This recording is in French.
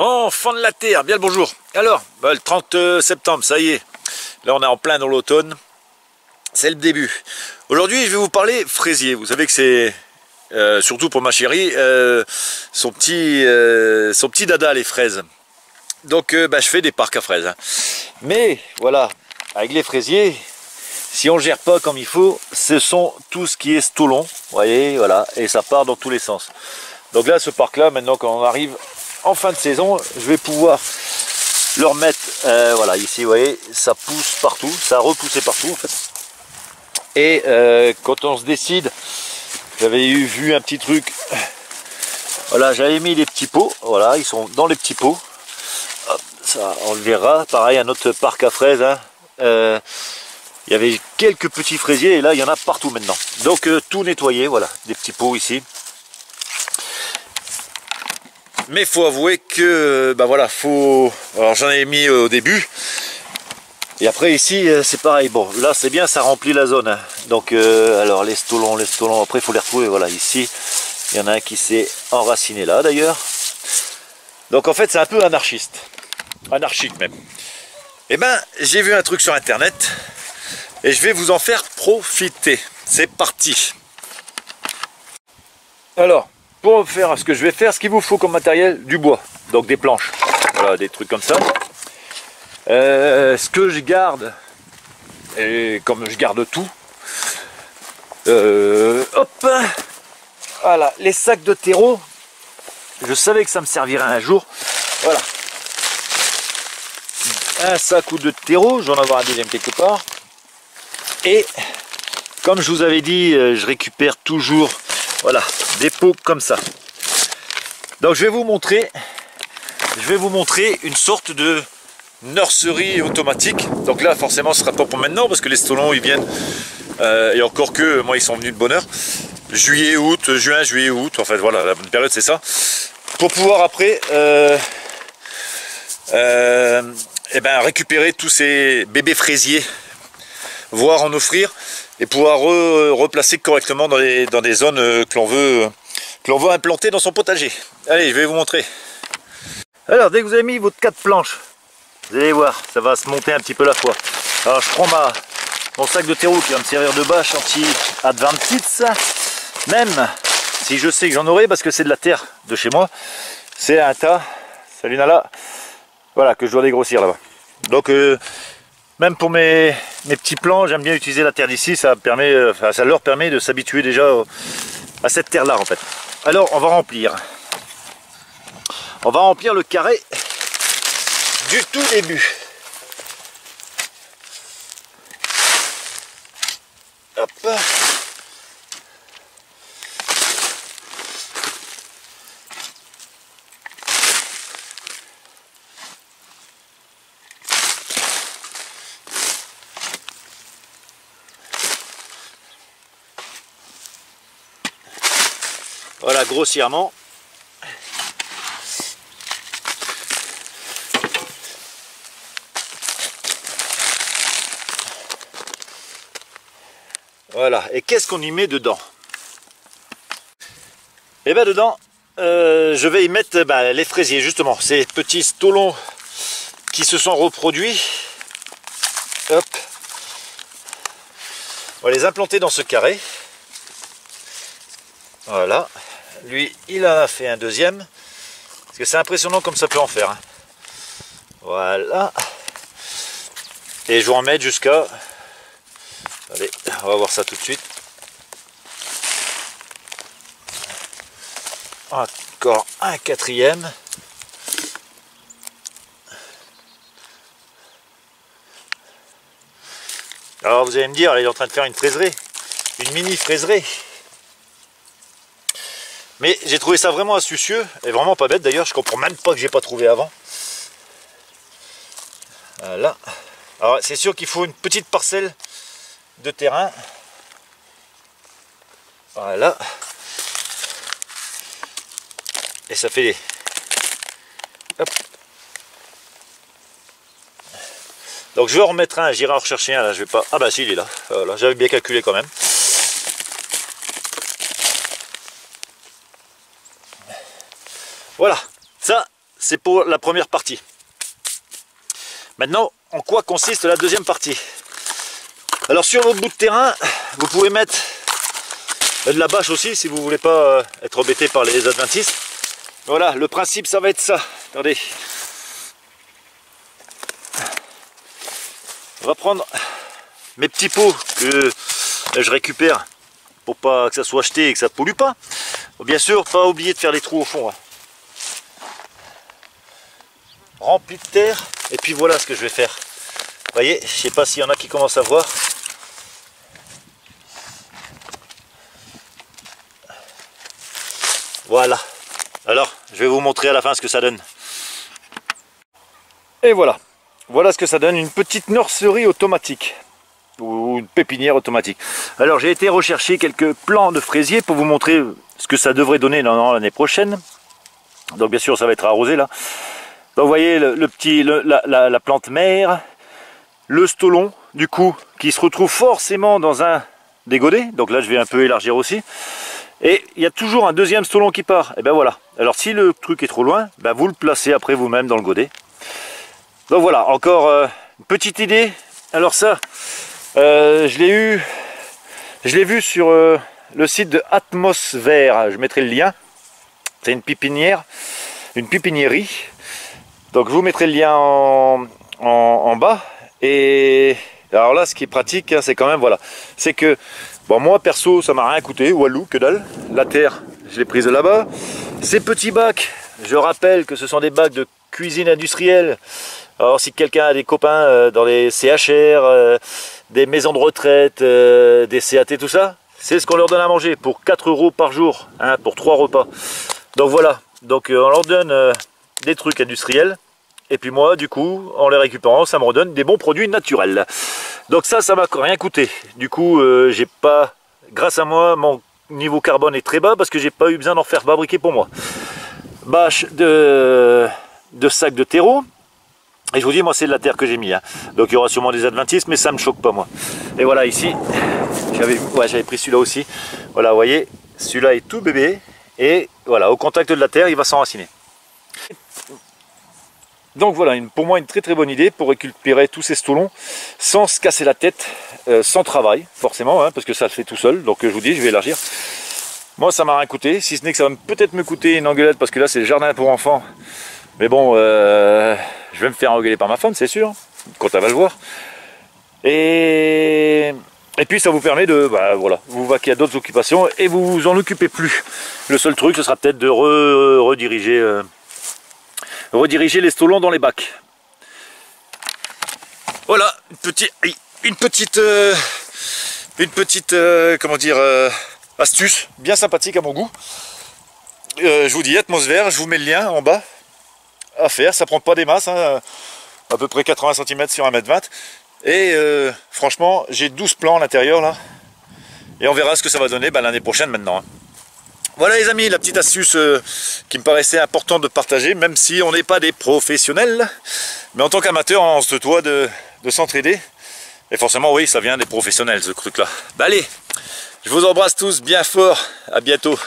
Enfants de la terre, bien le bonjour. Alors, le 30 septembre, ça y est. Là, on est en plein dans l'automne. C'est le début. Aujourd'hui, je vais vous parler fraisier. Vous savez que c'est, surtout pour ma chérie, son petit dada, les fraises. Donc, je fais des parcs à fraises. Hein. Mais, voilà, avec les fraisiers, si on ne gère pas comme il faut, ce sont tout ce qui est stolon. Vous voyez, voilà, et ça part dans tous les sens. Donc là, ce parc-là, maintenant, quand on arrive en fin de saison, je vais pouvoir le remettre, voilà, ici, vous voyez, ça pousse partout, ça a repoussé partout, en fait. Et quand on se décide, j'avais vu un petit truc, voilà, j'avais mis les petits pots, voilà, ils sont dans les petits pots. Hop, ça, on le verra, pareil, un autre parc à fraises, hein. Il y avait quelques petits fraisiers, et là, il y en a partout maintenant. Donc, tout nettoyer, voilà, des petits pots ici. Mais faut avouer que, voilà, faut... Alors j'en ai mis au début. Et après ici, c'est pareil. Bon, là c'est bien, ça remplit la zone. Hein. Donc, alors les stolons, après il faut les retrouver. Voilà, ici, il y en a un qui s'est enraciné là d'ailleurs. Donc en fait, c'est un peu anarchiste. Anarchique même. Et j'ai vu un truc sur internet. Et je vais vous en faire profiter. C'est parti. Alors... Pour faire ce que je vais faire, ce qu'il vous faut comme matériel, du bois, donc des planches, voilà, des trucs comme ça. Ce que je garde, et comme je garde tout, hop, voilà, les sacs de terreau, je savais que ça me servirait un jour, voilà. Un sac ou deux de terreau, j'en avoir un deuxième quelque part. Et comme je vous avais dit, je récupère toujours, voilà, des pots comme ça. Donc je vais vous montrer une sorte de nurserie automatique. Donc là forcément ce sera pas pour maintenant parce que les stolons ils viennent et encore que moi ils sont venus de bonne heure. Juillet, août, juin, juillet, août, en fait voilà la bonne période c'est ça. Pour pouvoir après récupérer tous ces bébés fraisiers, voire en offrir et pouvoir replacer correctement dans des zones que l'on veut implanter dans son potager. Allez, je vais vous montrer. Alors, dès que vous avez mis votre 4 planches, vous allez voir, ça va se monter un petit peu la fois. Alors, je prends mon sac de terreau qui va me servir de bâche anti-adventice. Même si je sais que j'en aurai, parce que c'est de la terre de chez moi, c'est un tas, salut Nala, voilà, que je dois dégrossir là-bas. Donc, même pour mes petits plants, j'aime bien utiliser la terre d'ici, ça leur permet de s'habituer déjà à cette terre-là en fait. Alors on va remplir le carré du tout début. Hop. Voilà, grossièrement. Voilà, et qu'est-ce qu'on y met dedans? Et bien dedans, je vais y mettre les fraisiers, justement, ces petits stolons qui se sont reproduits. Hop. On va les implanter dans ce carré. Voilà. Lui, il en a fait un deuxième. Parce que c'est impressionnant comme ça peut en faire. Hein. Voilà. Et je vais en mettre jusqu'à... Allez, on va voir ça tout de suite. Encore un quatrième. Alors vous allez me dire, il est en train de faire une fraiserie. Une mini fraiserie. Mais j'ai trouvé ça vraiment astucieux et vraiment pas bête d'ailleurs, je comprends même pas que j'ai pas trouvé avant. Voilà. Alors c'est sûr qu'il faut une petite parcelle de terrain. Voilà. Et ça fait des... Hop. Donc je vais en remettre un, j'irai en rechercher un là, je vais pas... Ah bah si il est là, voilà, j'avais bien calculé quand même. Voilà, ça c'est pour la première partie. Maintenant, en quoi consiste la deuxième partie? Alors sur votre bout de terrain, vous pouvez mettre de la bâche aussi si vous ne voulez pas être embêté par les adventistes. Voilà, le principe ça va être ça. Attendez. On va prendre mes petits pots que je récupère pour pas que ça soit jeté et que ça ne pollue pas. Bien sûr, pas oublier de faire les trous au fond. Hein. Rempli de terre. Et puis voilà ce que je vais faire. Vous voyez, je sais pas s'il y en a qui commencent à voir. Voilà. Alors, je vais vous montrer à la fin ce que ça donne. Et voilà. Voilà ce que ça donne, une petite nurserie automatique. Ou une pépinière automatique. Alors, j'ai été rechercher quelques plants de fraisiers pour vous montrer ce que ça devrait donner l'année prochaine. Donc, bien sûr, ça va être arrosé là. Donc, vous voyez la plante mère, le stolon, du coup, qui se retrouve forcément dans un des godets. Donc là, je vais un peu élargir aussi. Et il y a toujours un deuxième stolon qui part. Et ben voilà. Alors si le truc est trop loin, ben vous le placez après vous-même dans le godet. Donc voilà, encore une petite idée. Alors ça, je l'ai vu sur le site de Atmosvert. Je mettrai le lien. C'est une pépinière, une pépiniérie. Donc je vous mettrai le lien en bas. Et alors là, ce qui est pratique, hein, c'est quand même, voilà, c'est que, bon, moi perso, ça m'a rien coûté, walou, que dalle. La terre, je l'ai prise de là-bas. Ces petits bacs, je rappelle que ce sont des bacs de cuisine industrielle. Alors si quelqu'un a des copains dans les CHR, des maisons de retraite, des CAT, tout ça, c'est ce qu'on leur donne à manger pour 4 € par jour, hein, pour 3 repas. Donc voilà, donc on leur donne des trucs industriels. Et puis moi, du coup, en les récupérant, ça me redonne des bons produits naturels. Donc ça m'a rien coûté. Du coup, j'ai pas, grâce à moi, mon niveau carbone est très bas parce que j'ai pas eu besoin d'en faire fabriquer pour moi. Bâche de sacs de terreau. Et je vous dis, moi, c'est de la terre que j'ai mis. Hein. Donc il y aura sûrement des adventistes, mais ça me choque pas, moi. Et voilà, ici, j'avais pris celui-là aussi. Voilà, vous voyez, celui-là est tout bébé. Et voilà, au contact de la terre, il va s'enraciner. Donc voilà, pour moi une très très bonne idée pour récupérer tous ces stolons sans se casser la tête, sans travail forcément, hein, parce que ça le fait tout seul. Donc je vous dis, je vais élargir. Moi ça m'a rien coûté, si ce n'est que ça va peut-être me coûter une engueulade parce que là c'est le jardin pour enfants. Mais bon, je vais me faire engueuler par ma femme, c'est sûr, quand elle va le voir. Et puis ça vous permet de voilà, vous vaquer à d'autres occupations et vous vous en occupez plus. Le seul truc, ce sera peut-être de rediriger les stolons dans les bacs. Voilà, une petite comment dire, astuce bien sympathique à mon goût. Je vous dis, Atmosvert, je vous mets le lien en bas à faire, ça prend pas des masses, hein, à peu près 80 cm sur 1,20 m. Et franchement, j'ai 12 plants à l'intérieur là. Et on verra ce que ça va donner l'année prochaine maintenant. Hein. Voilà les amis, la petite astuce qui me paraissait important de partager, même si on n'est pas des professionnels. Mais en tant qu'amateur, on se doit de s'entraider. Et forcément, oui, ça vient des professionnels ce truc-là. Allez, je vous embrasse tous bien fort, à bientôt.